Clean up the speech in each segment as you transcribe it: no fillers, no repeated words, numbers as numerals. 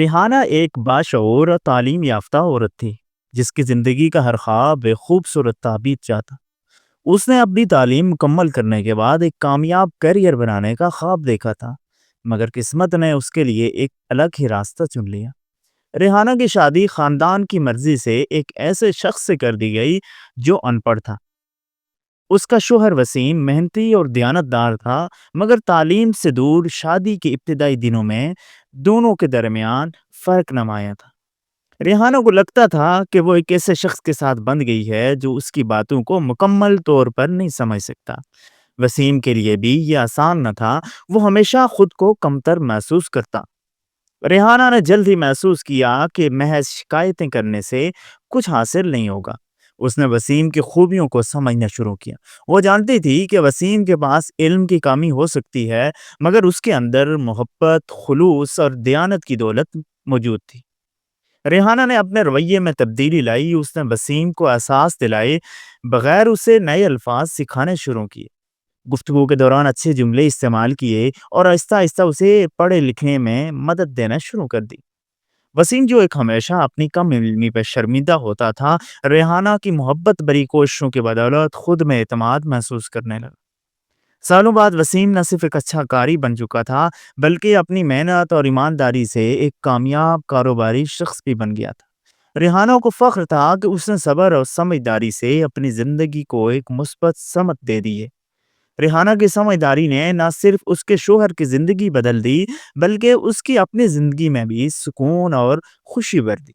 ریحانہ ایک باشعور اور تعلیم یافتہ عورت تھی جس کی زندگی کا ہر خواب ایک خوبصورت تعبیر چاہتا۔ اس نے اپنی تعلیم مکمل کرنے کے بعد ایک کامیاب کیریئر بنانے کا خواب دیکھا تھا، مگر قسمت نے اس کے لیے ایک الگ ہی راستہ چن لیا۔ ریحانہ کی شادی خاندان کی مرضی سے ایک ایسے شخص سے کر دی گئی جو ان پڑھ تھا۔ اس کا شوہر وسیم محنتی اور دیانتدار تھا، مگر تعلیم سے دور شادی کے ابتدائی دنوں میں دونوں کے درمیان فرق نمایاں تھا۔ ریحانہ کو لگتا تھا کہ وہ ایک ایسے شخص کے ساتھ بندھ گئی ہے جو اس کی باتوں کو مکمل طور پر نہیں سمجھ سکتا۔ وسیم کے لیے بھی یہ آسان نہ تھا، وہ ہمیشہ خود کو کمتر محسوس کرتا۔ ریحانہ نے جلد ہی محسوس کیا کہ محض شکایتیں کرنے سے کچھ حاصل نہیں ہوگا۔ اس نے وسیم کی خوبیوں کو سمجھنا شروع کیا۔ وہ جانتی تھی کہ وسیم کے پاس علم کی کمی ہو سکتی ہے، مگر اس کے اندر محبت، خلوص اور دیانت کی دولت موجود تھی۔ ریحانہ نے اپنے رویے میں تبدیلی لائی۔ اس نے وسیم کو احساس دلائے بغیر اسے نئے الفاظ سکھانے شروع کیے، گفتگو کے دوران اچھے جملے استعمال کیے اور آہستہ آہستہ اسے پڑھے لکھنے میں مدد دینا شروع کر دی۔ وسیم جو ایک ہمیشہ اپنی کم علمی پہ شرمندہ ہوتا تھا، ریحانہ کی محبت بری کوششوں کی بدولت خود میں اعتماد محسوس کرنے لگا۔ سالوں بعد وسیم نہ صرف ایک اچھا قاری بن چکا تھا، بلکہ اپنی محنت اور ایمانداری سے ایک کامیاب کاروباری شخص بھی بن گیا تھا۔ ریحانہ کو فخر تھا کہ اس نے صبر اور سمجھداری سے اپنی زندگی کو ایک مثبت سمت دے دی ہے۔ ریحانہ کی سمجھداری نے نہ صرف اس کے شوہر کی زندگی بدل دی، بلکہ اس کی اپنی زندگی میں بھی سکون اور خوشی بھر دی۔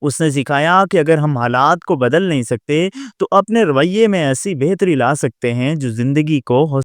اس نے سکھایا کہ اگر ہم حالات کو بدل نہیں سکتے تو اپنے رویے میں ایسی بہتری لا سکتے ہیں جو زندگی کو